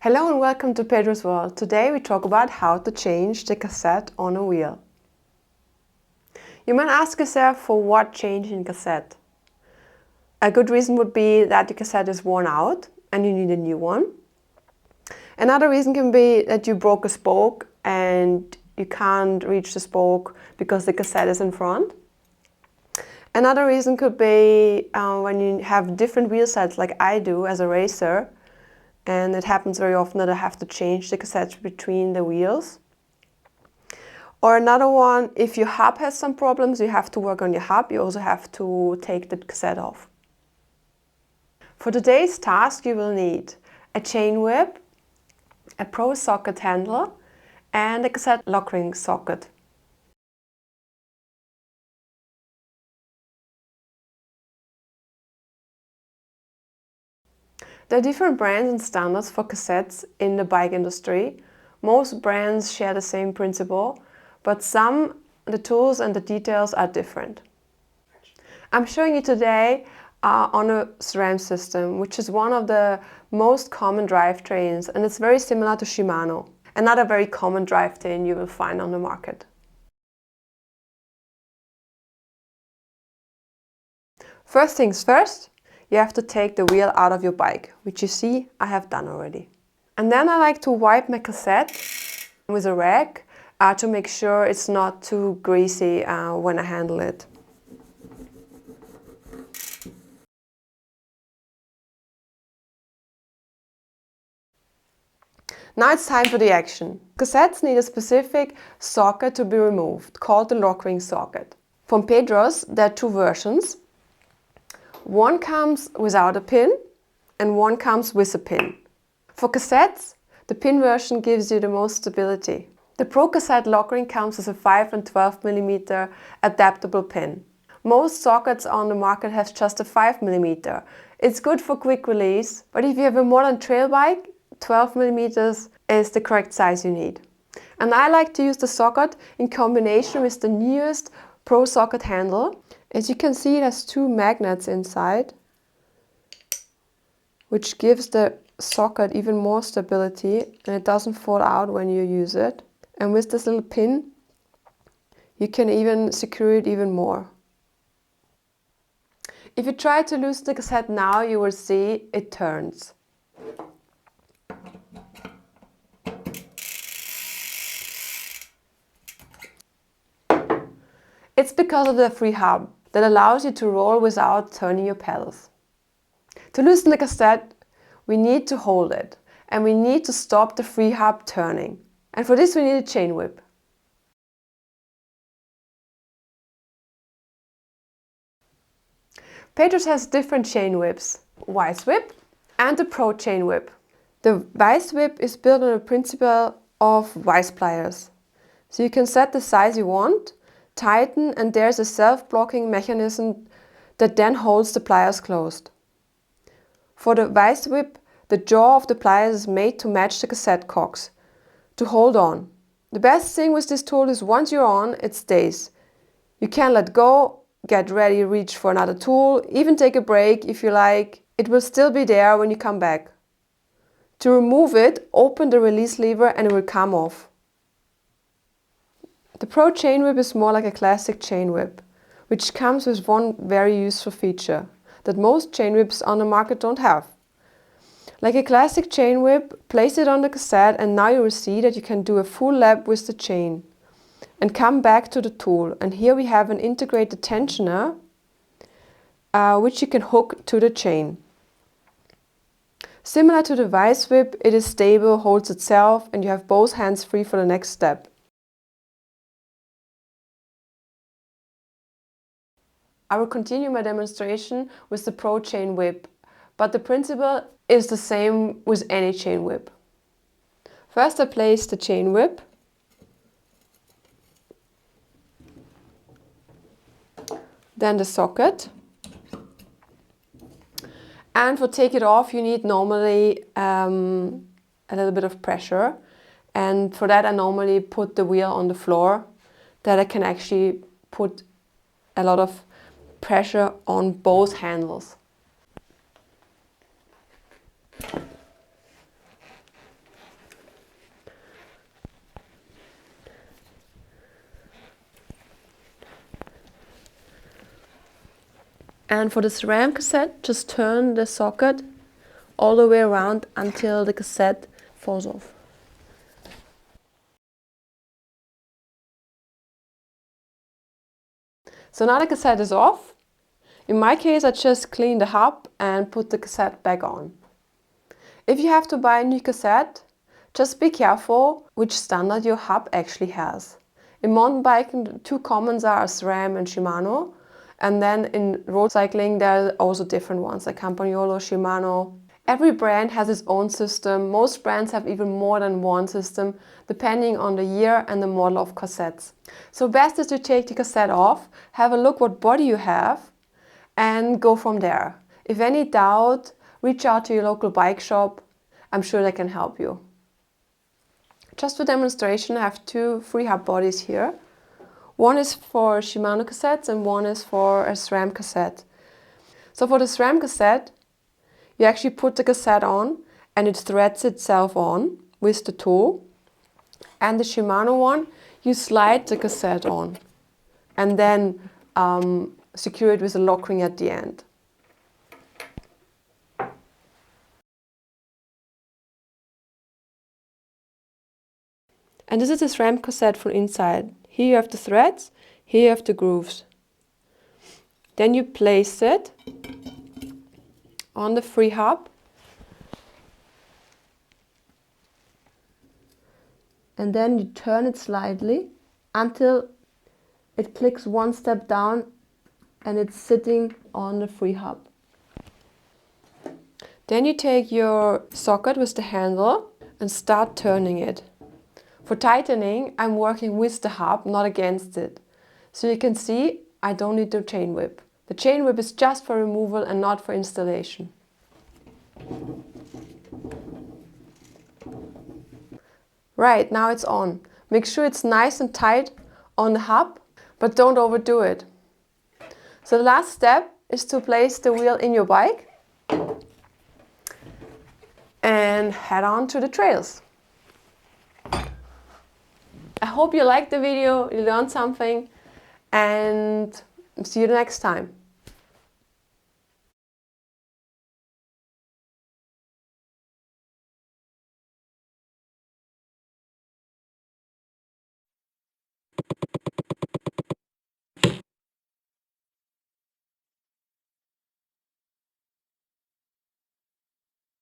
Hello and welcome to Pedro's World. Today we talk about how to change the cassette on a wheel. You might ask yourself, for what change in cassette? A good reason would be that the cassette is worn out and you need a new one. Another reason can be that you broke a spoke and you can't reach the spoke because the cassette is in front. Another reason could be when you have different wheel sets like I do as a racer. And it happens very often that I have to change the cassettes between the wheels. Or another one, if your hub has some problems, you have to work on your hub. You also have to take the cassette off. For today's task, you will need a chain whip, a Pro socket handle, and a cassette lock ring socket. There are different brands and standards for cassettes in the bike industry. Most brands share the same principle, but the tools and the details are different. I'm showing you today on a SRAM system, which is one of the most common drivetrains, and it's very similar to Shimano, another very common drivetrain you will find on the market. First things first, you have to take the wheel out of your bike, which you see I have done already. And then I like to wipe my cassette with a rag to make sure it's not too greasy when I handle it. Now it's time for the action. Cassettes need a specific socket to be removed, called the lock ring socket. From Pedro's, there are two versions. One comes without a pin and one comes with a pin. For cassettes, the pin version gives you the most stability. The Pro cassette lock ring comes with a 5 and 12 mm adaptable pin. Most sockets on the market have just a 5 mm. It's good for quick release, but if you have a modern trail bike, 12 mm is the correct size you need. And I like to use the socket in combination with the newest Pro socket handle. As you can see, it has two magnets inside, which gives the socket even more stability, and it doesn't fall out when you use it. And with this little pin, you can even secure it even more. If you try to loosen the cassette now, you will see it turns. It's because of the free hub that allows you to roll without turning your pedals. To loosen the cassette, we need to hold it, and we need to stop the free hub turning. And for this we need a chain whip. Pedro's has different chain whips, Vice whip and the Pro chain whip. The Vice whip is built on the principle of vice pliers. So you can set the size you want, tighten, and there's a self-blocking mechanism that then holds the pliers closed. For the Vice whip, the jaw of the pliers is made to match the cassette cocks, to hold on. The best thing with this tool is once you're on, it stays. You can let go, get ready, reach for another tool, even take a break if you like. It will still be there when you come back. To remove it, open the release lever and it will come off. The Pro chain whip is more like a classic chain whip, which comes with one very useful feature that most chain whips on the market don't have. Like a classic chain whip, place it on the cassette and now you will see that you can do a full lap with the chain and come back to the tool. And here we have an integrated tensioner which you can hook to the chain. Similar to the Vice whip, it is stable, holds itself, and you have both hands free for the next step. I will continue my demonstration with the Pro chain whip, but the principle is the same with any chain whip. First I place the chain whip, then the socket, and for take it off you need normally a little bit of pressure, and for that I normally put the wheel on the floor that I can actually put a lot of pressure on both handles. And for the SRAM cassette, just turn the socket all the way around until the cassette falls off. So now the cassette is off. In my case, I just clean the hub and put the cassette back on. If you have to buy a new cassette, just be careful which standard your hub actually has. In mountain biking, the two commons are SRAM and Shimano. And then in road cycling, there are also different ones like Campagnolo, Shimano. Every brand has its own system. Most brands have even more than one system, depending on the year and the model of cassettes. So best is to take the cassette off, have a look what body you have, and go from there. If any doubt, reach out to your local bike shop. I'm sure they can help you. Just for demonstration, I have two free hub bodies here. One is for Shimano cassettes and one is for a SRAM cassette. So for the SRAM cassette, you actually put the cassette on and it threads itself on with the tool. And the Shimano one, you slide the cassette on and then secure it with a lock ring at the end. And this is the SRAM cassette from inside. Here you have the threads, here you have the grooves. Then you place it on the free hub and then you turn it slightly until it clicks one step down and it's sitting on the free hub. Then you take your socket with the handle and start turning it. For tightening, I'm working with the hub, not against it. So you can see I don't need the chain whip. The chain whip is just for removal and not for installation. Right, now it's on. Make sure it's nice and tight on the hub, but don't overdo it. So the last step is to place the wheel in your bike and head on to the trails. I hope you liked the video, you learned something, and see you next time.